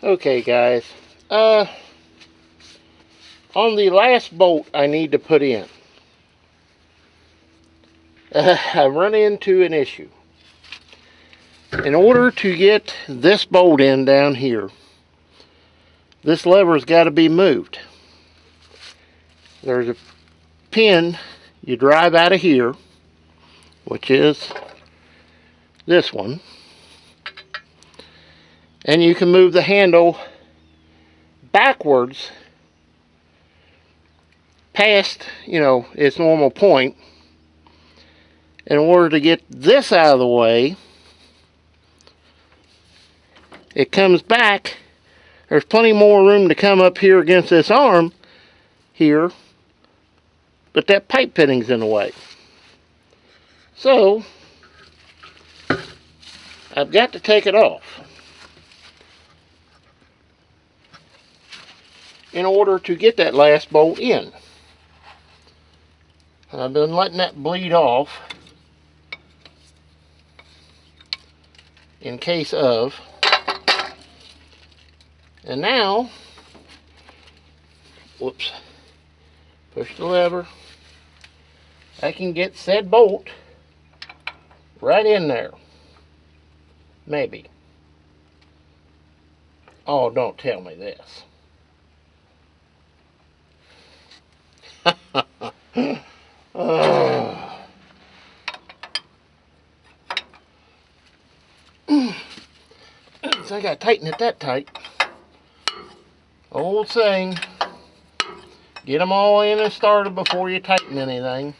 Okay, guys. On the last bolt I need to put in, I run into an issue. In order to get this bolt in down here, this lever's got to be moved. There's a pin you drive out of here, which is this one, and you can move the handle backwards past, its normal point. In order to get this out of the way, it comes back. There's plenty more room to come up here against this arm here, but that pipe fitting's in the way. So I've got to take it off in order to get that last bolt in. I've been letting that bleed off in case of. And now, whoops, push the lever. I can get said bolt right in there. Maybe. Oh, don't tell me this. So I gotta tighten it that tight. Old saying, get them all in and started before you tighten anything.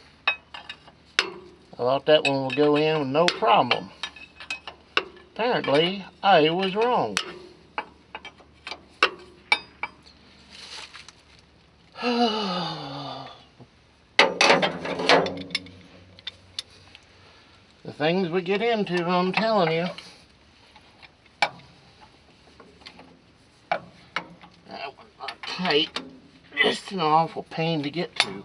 I thought that one would go in with no problem. Apparently, I was wrong. The things we get into, I'm telling you. That one's not tight. Just an awful pain to get to.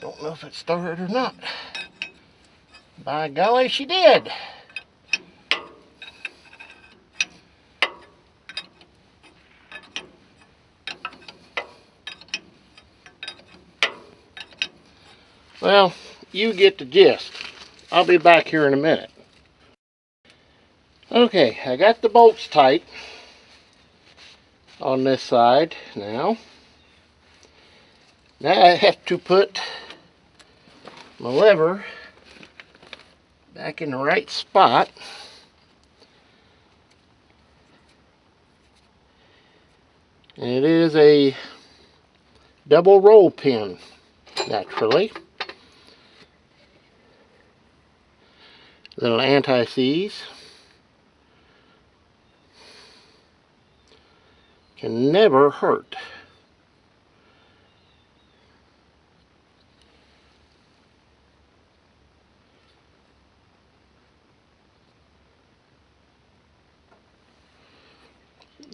Don't know if it started or not. By golly, she did. Well, you get the gist. I'll be back here in a minute. Okay, I got the bolts tight on this side now. Now I have to put my lever back in the right spot. And it is a double roll pin, naturally. Little anti-seize. Can never hurt.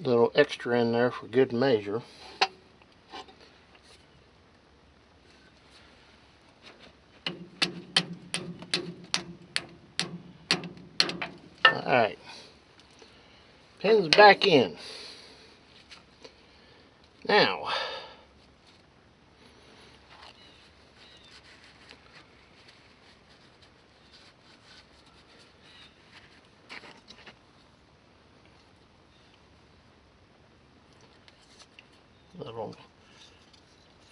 Little extra in there for good measure. Alright, pin's back in. Now,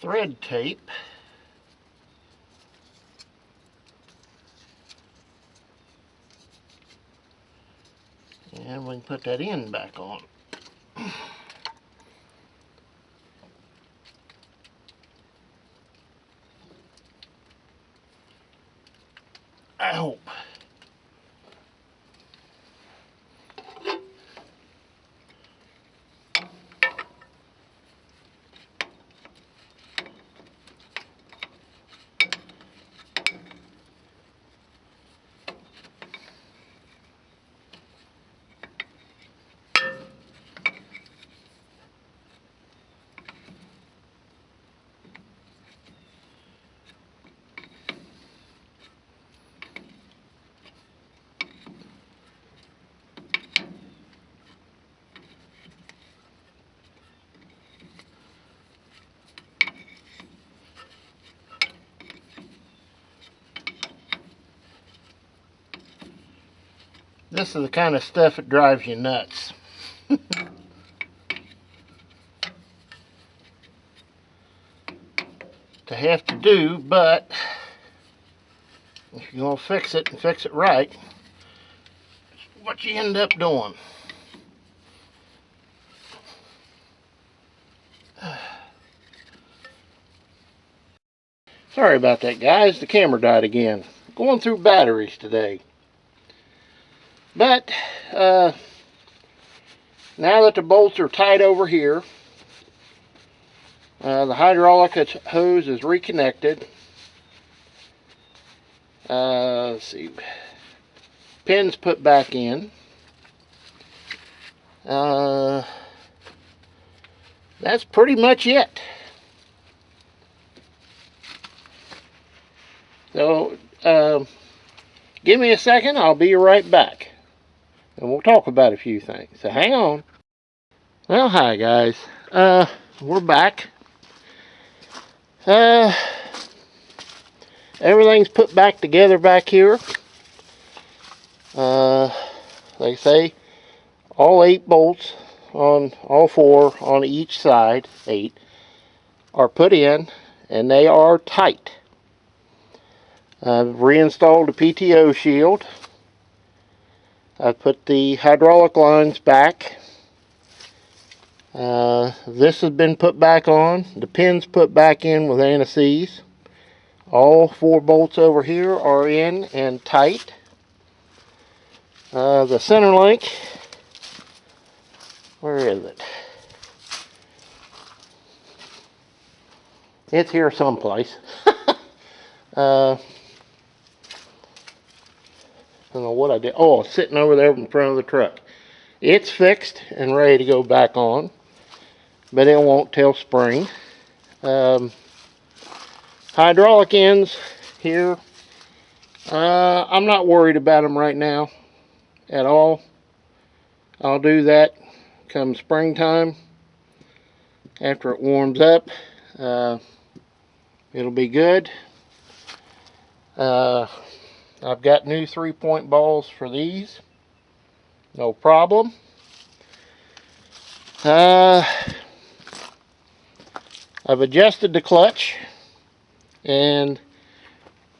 thread tape. And we can put that end back on. I hope. This is the kind of stuff that drives you nuts. To have to do, but if you're going to fix it and fix it right, it's what you end up doing. Sorry about that, guys. The camera died again. Going through batteries today. But now that the bolts are tight over here, the hydraulic hose is reconnected. Let's see, pins put back in. That's pretty much it. So give me a second, I'll be right back. And we'll talk about a few things. So hang on. Well, hi guys. We're back. Everything's put back together back here. Like I say, all 8 bolts on all 4 on each side, 8, are put in and they are tight. I've reinstalled the PTO shield. I put the hydraulic lines back. This has been put back on. The pins put back in with anti-seize. All 4 bolts over here are in and tight. The center link, where is it? It's here someplace. I don't know what I did. Oh, it's sitting over there in front of the truck. It's fixed and ready to go back on, but it won't till spring. Hydraulic ends here. I'm not worried about them right now at all. I'll do that come springtime. After it warms up, it'll be good. I've got new 3-point balls for these. No problem. I've adjusted the clutch and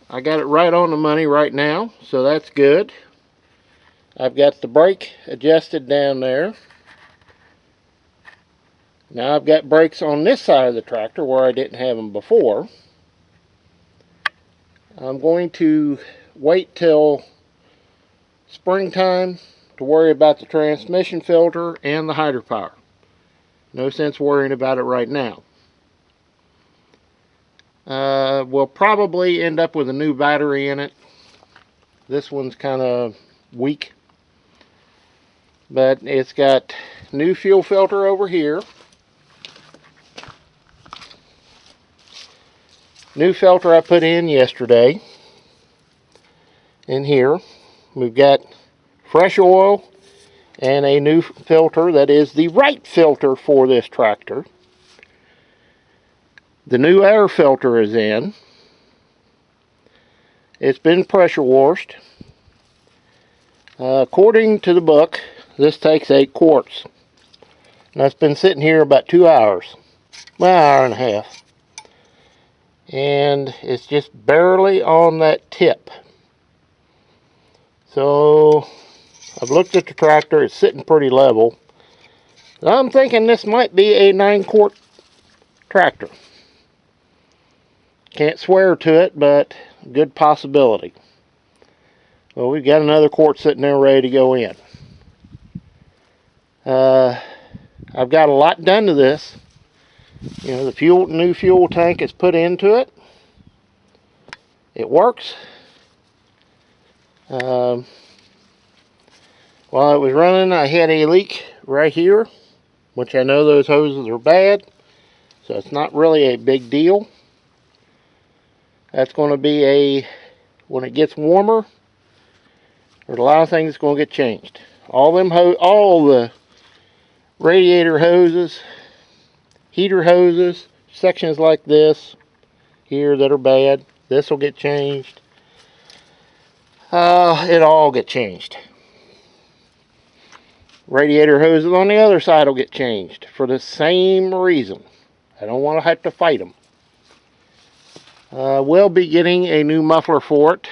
I got it right on the money right now, so that's good. I've got the brake adjusted down there. Now I've got brakes on this side of the tractor where I didn't have them before. I'm going to wait till springtime to worry about the transmission filter and the hydra-power. No sense worrying about it right now. We'll probably end up with a new battery in it. This one's kind of weak, but it's got new fuel filter over here. New filter I put in yesterday. In here we've got fresh oil and a new filter that is the right filter for this tractor. The new air filter is in. It's been pressure washed. According to the book, this takes 8 quarts. And that's been sitting here about 2 hours. Well, an hour and a half. and it's just barely on that tip. So I've looked at the tractor, it's sitting pretty level. I'm thinking this might be a 9-quart tractor. Can't swear to it, but good possibility. Well, we've got another quart sitting there ready to go in. I've got a lot done to this. You know, the new fuel tank is put into it. It works. While it was running, I had a leak right here, which I know those hoses are bad, so it's not really a big deal. That's going to be when it gets warmer, there's a lot of things that's going to get changed. All the radiator hoses, heater hoses, sections like this here that are bad, this will get changed. It all get changed. Radiator hoses on the other side will get changed for the same reason. I don't want to have to fight them. We'll be getting a new muffler for it.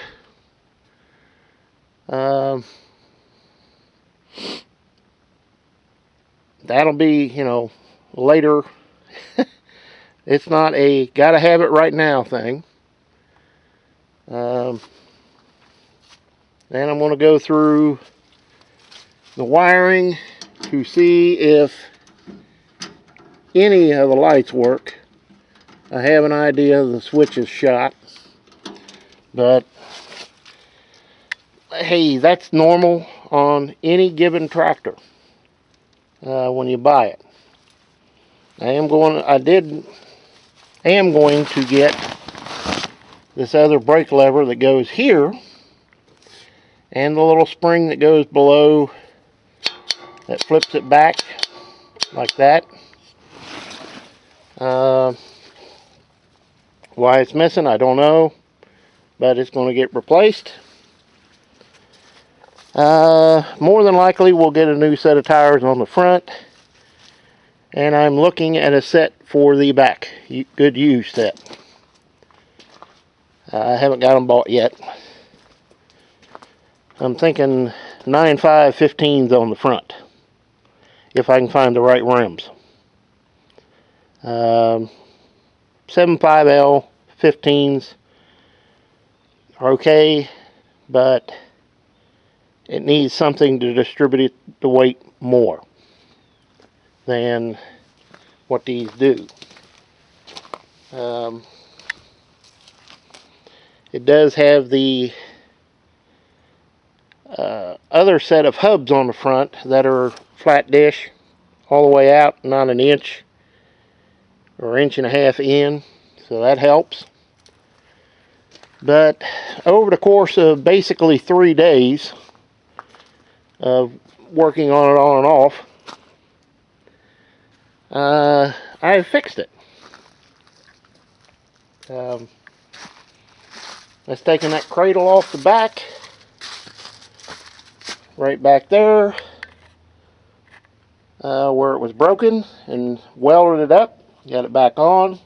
That'll be, you know, later. It's not a gotta have it right now thing. Then I'm going to go through the wiring to see if any of the lights work. I have an idea the switch is shot, but hey, that's normal on any given tractor when you buy it. I am going to get this other brake lever that goes here, and the little spring that goes below that flips it back like that. Why it's missing, I don't know, but it's going to get replaced. More than likely we'll get a new set of tires on the front, and I'm looking at a set for the back, good use set. I haven't got them bought yet. I'm thinking 9.5 15s on the front, if I can find the right rims. 7.5L 15s are okay, but it needs something to distribute the weight more than what these do. It does have the other set of hubs on the front that are flat dish all the way out, not an inch or 1.5 inches in, so that helps. But over the course of basically 3 days of working on it on and off, I fixed it. Let's taking that cradle off the back, right back there where it was broken, and welded it up, got it back on.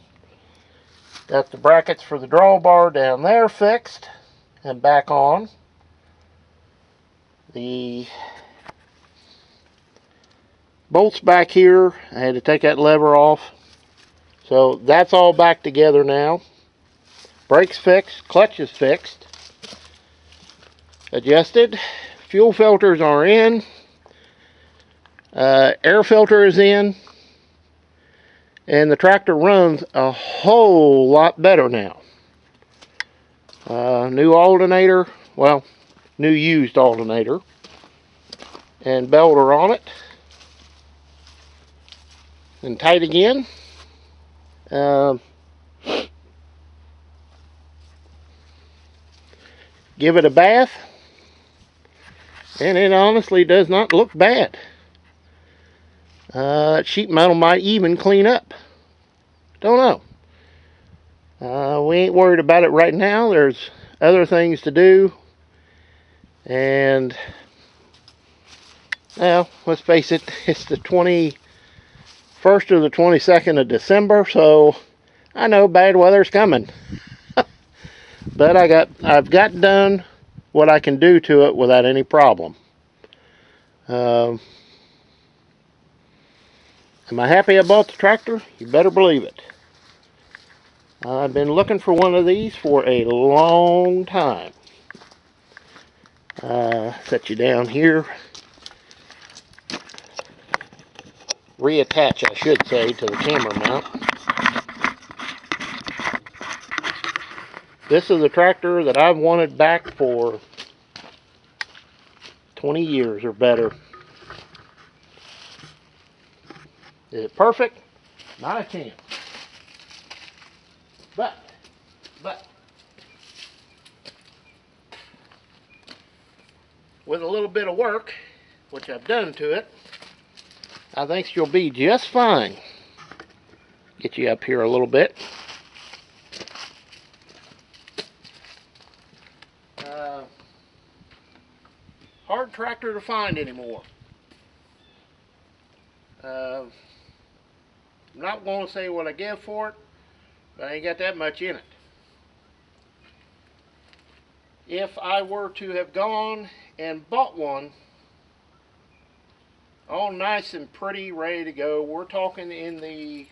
Got the brackets for the drawbar down there fixed and back on. The bolts back here, I had to take that lever off, so that's all back together now. Brakes fixed, clutch is fixed, adjusted, fuel filters are in, air filter is in, and the tractor runs a whole lot better now. New alternator, well, new used alternator, and belter on it, and tight again. Give it a bath, and it honestly does not look bad. Sheet metal might even clean up. Don't know. We ain't worried about it right now. There's other things to do. And, well, let's face it, it's the 21st or the 22nd of December, so I know bad weather's coming, but I've got done what I can do to it without any problem. Am I happy I bought the tractor? You better believe it. I've been looking for one of these for a long time. Set you down here. Reattach, I should say, to the camera mount. This is a tractor that I've wanted back for 20 years or better. Is it perfect? Not a chance. But, with a little bit of work, which I've done to it, I think you'll be just fine. Get you up here a little bit. Hard tractor to find anymore. I'm not going to say what I give for it, but I ain't got that much in it. If I were to have gone and bought one, all nice and pretty, ready to go, we're talking in the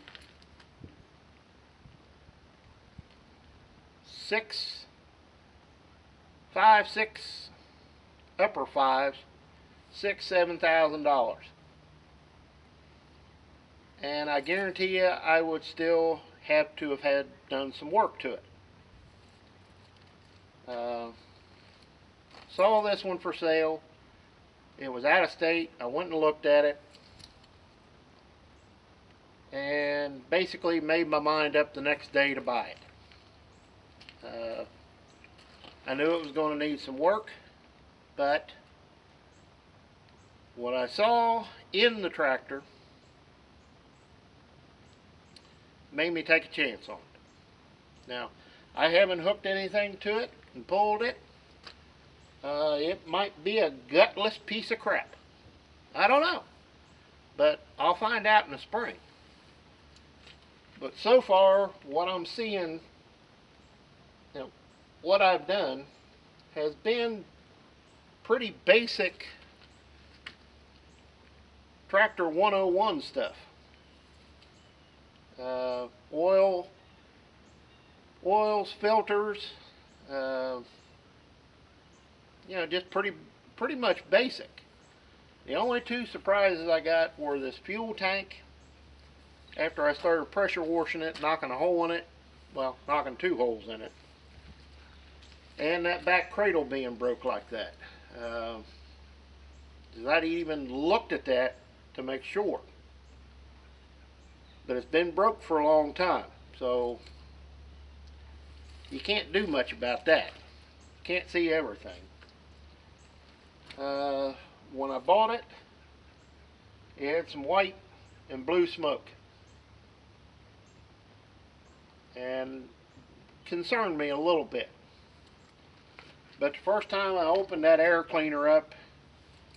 upper fives, $6,000–$7,000. And I guarantee you I would still have to have done some work to it. Saw this one for sale. It was out of state. I went and looked at it and basically made my mind up the next day to buy it. I knew it was going to need some work, but what I saw in the tractor made me take a chance on it. Now, I haven't hooked anything to it and pulled it. It might be a gutless piece of crap. I don't know. But I'll find out in the spring. But so far, what I'm seeing, what I've done has been pretty basic tractor 101 stuff. Oils, filters, just pretty much basic. The only two surprises I got were this fuel tank, after I started pressure washing it, knocking a hole in it, well, knocking two holes in it, and that back cradle being broke like that. I even looked at that to make sure. But it's been broke for a long time, so you can't do much about that. You can't see everything. When I bought it, it had some white and blue smoke, and concerned me a little bit. But the first time I opened that air cleaner up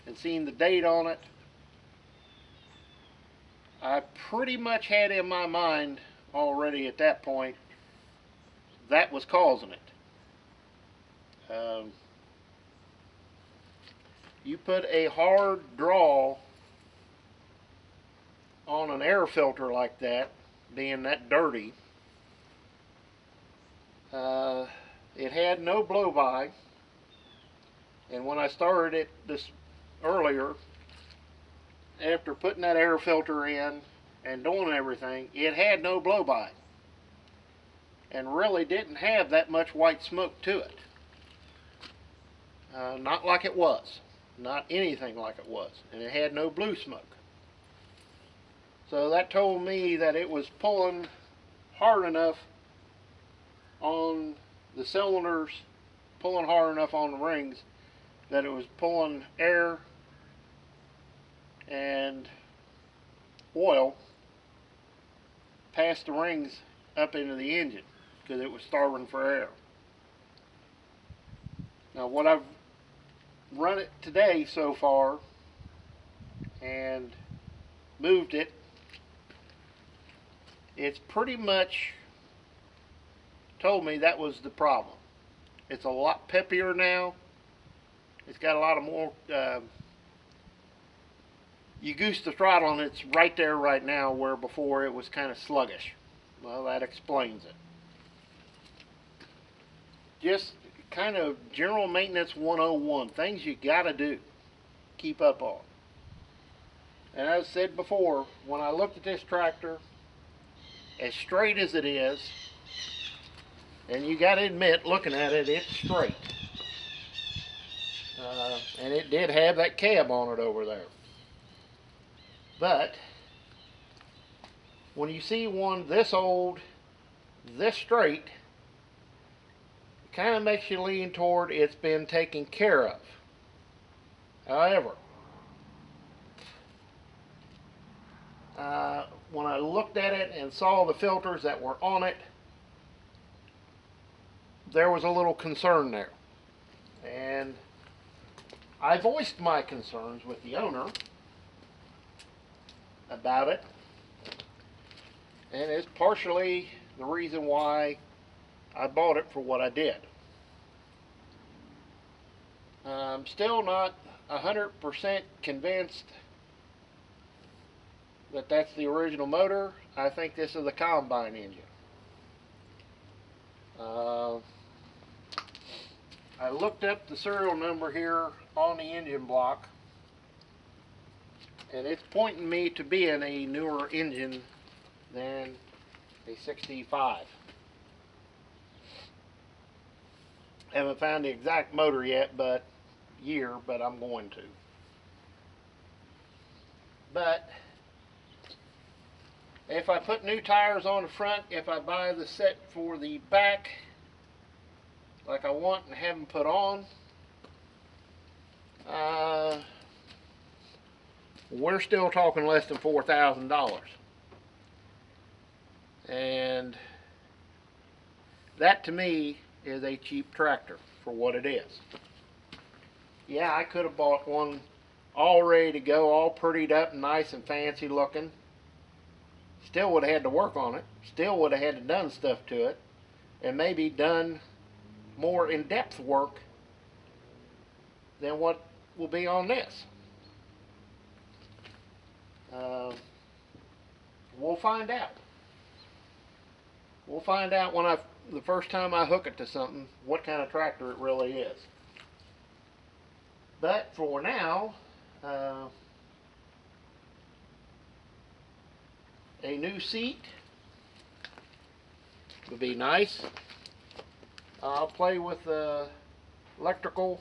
and seen the date on it, I pretty much had in my mind already at that point that was causing it. You put a hard draw on an air filter like that, being that dirty, it had no blow-by, and when I started it this earlier, after putting that air filter in and doing everything, it had no blow-by and really didn't have that much white smoke to it. Not like it was. Not anything like it was. And it had no blue smoke. So that told me that it was pulling hard enough on the cylinders, pulling hard enough on the rings, that it was pulling air and oil past the rings up into the engine, because it was starving for air. Now, what I've run it today so far and moved it, it's pretty much told me that was the problem. It's a lot peppier now. It's got a lot of more, you goose the throttle and it's right there right now, where before it was kind of sluggish. Well, that explains it. Just kind of general maintenance 101, things you gotta do, keep up on. And as I said before, when I looked at this tractor, as straight as it is, and you gotta admit, looking at it, it's straight. And it did have that cab on it over there. But when you see one this old, this straight, it kind of makes you lean toward it's been taken care of. However, when I looked at it and saw the filters that were on it, there was a little concern there. And I voiced my concerns with the owner about it, and it's partially the reason why I bought it for what I did. I'm still not 100% convinced that that's the original motor. I think this is a combine engine. I looked up the serial number here on the engine block, and it's pointing me to being a newer engine than a 65. Haven't found the exact motor yet, but I'm going to. But if I put new tires on the front, if I buy the set for the back like I want and have them put on, we're still talking less than $4,000. And that to me is a cheap tractor for what it is. Yeah, I could have bought one all ready to go, all prettied up and nice and fancy looking. Still would have had to work on it. Still would have had to done stuff to it. And maybe done more in-depth work than what will be on this. We'll find out. We'll find out when the first time I hook it to something, what kind of tractor it really is. But for now, a new seat would be nice. I'll play with the electrical.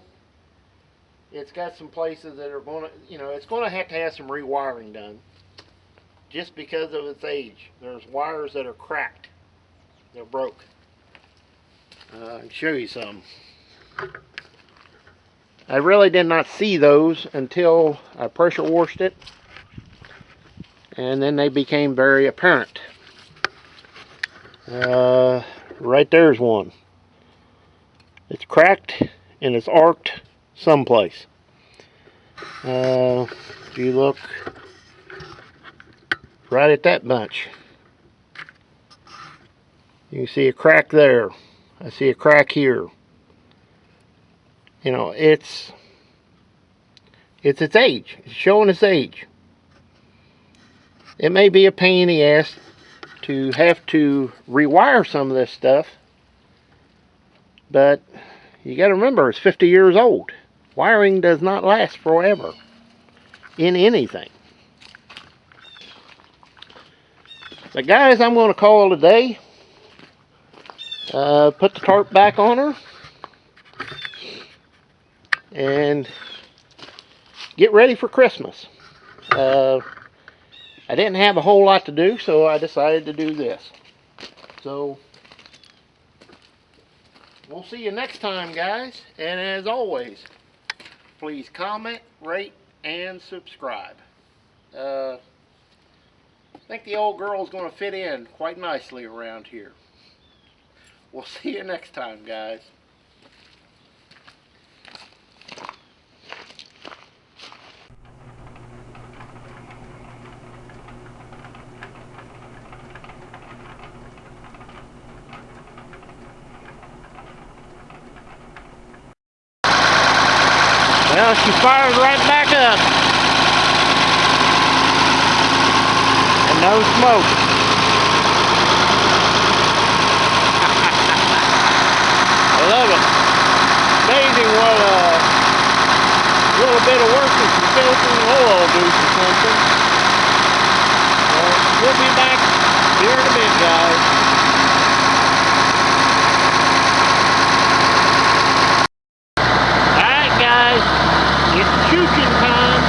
It's got some places that are going to, it's going to have some rewiring done just because of its age. There's wires that are cracked. They're broke. I can show you some. I really did not see those until I pressure washed it, and then they became very apparent. Right there's one. It's cracked and it's arced someplace. If you look right at that bunch, you can see a crack there. I see a crack here. It's its age. It's showing its age. It may be a pain in the ass to have to rewire some of this stuff, but you got to remember it's 50 years old. Wiring does not last forever in anything. But guys, I'm going to call it a day. Put the tarp back on her and get ready for Christmas. I didn't have a whole lot to do, so I decided to do this. So we'll see you next time, guys. And as always, please comment, rate, and subscribe. I think the old girl's going to fit in quite nicely around here. We'll see you next time, guys. Well, she fires right back up. And no smoke. I love it. Amazing what a little bit of work with some filter and oil will do for something. Well, we'll be back here in a bit, guys. Alright, guys. It's chooching time.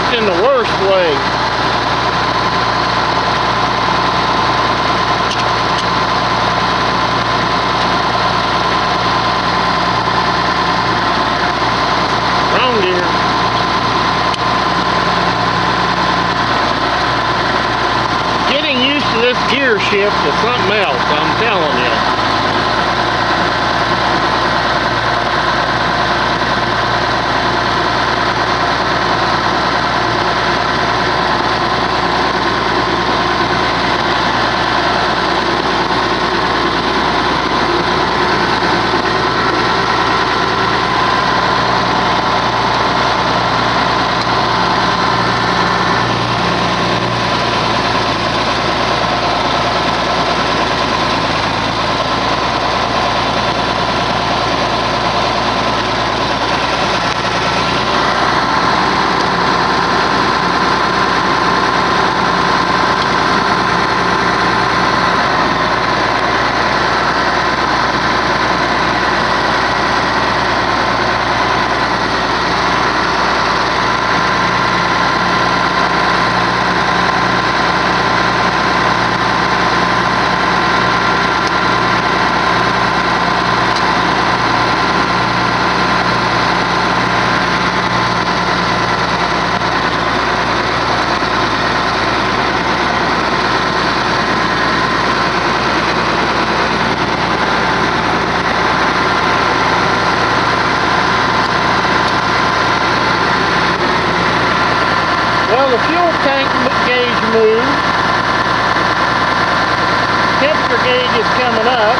In the worst way. Wrong gear. Getting used to this gear shift is something else, I'm telling you. Well, the fuel tank gauge moved. Temperature gauge is coming up.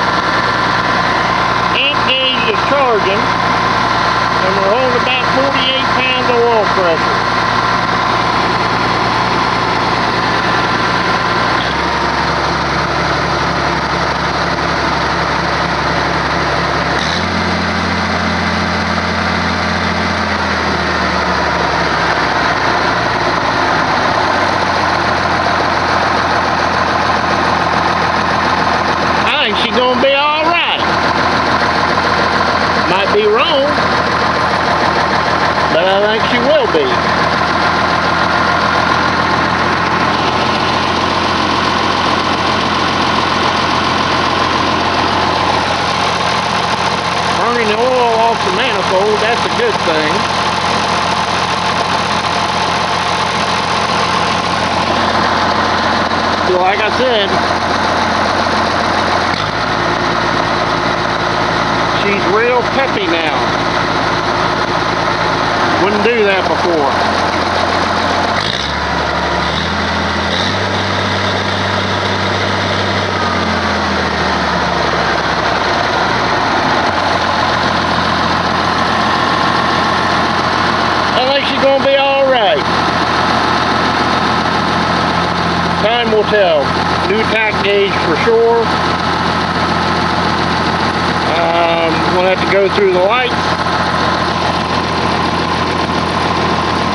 Ink gauge is charging. And we're holding about 48 pounds of oil pressure. She's gonna be all right. Might be wrong, but I think she will be. Burning the oil off the manifold, that's a good thing. So like I said, she's real peppy now. Wouldn't do that before. I think she's gonna be all right. Time will tell. New tack gauge for sure. We'll have to go through the lights.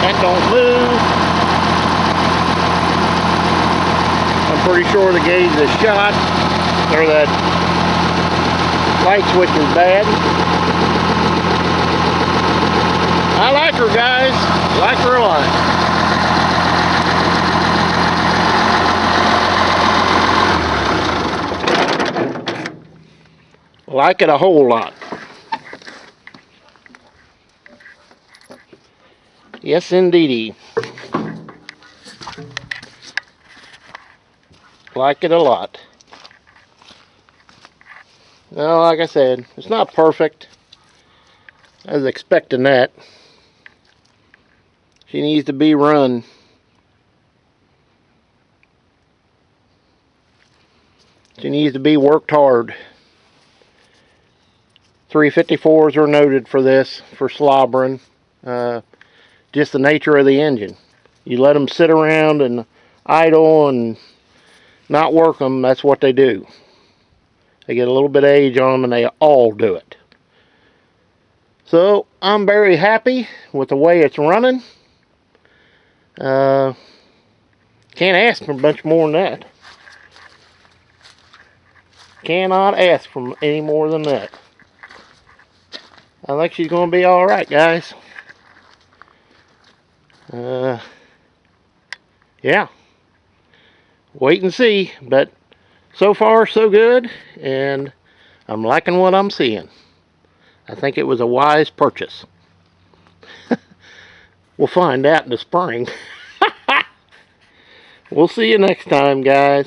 That don't move. I'm pretty sure the gauge is shot, or that light switch is bad. I like her, guys. Like her a lot. Like it a whole lot. Yes, indeedy. Like it a lot. Now, like I said, it's not perfect. I was expecting that. She needs to be run. She needs to be worked hard. 354s are noted for this, for slobbering. Just the nature of the engine. You let them sit around and idle and not work them, that's what they do. They get a little bit of age on them and they all do it. So I'm very happy with the way it's running. Can't ask for much more than that. Cannot ask for any more than that. I think she's going to be alright, guys. Yeah. Wait and see, but so far so good, and I'm liking what I'm seeing. I think it was a wise purchase. We'll find out in the spring. We'll see you next time, guys.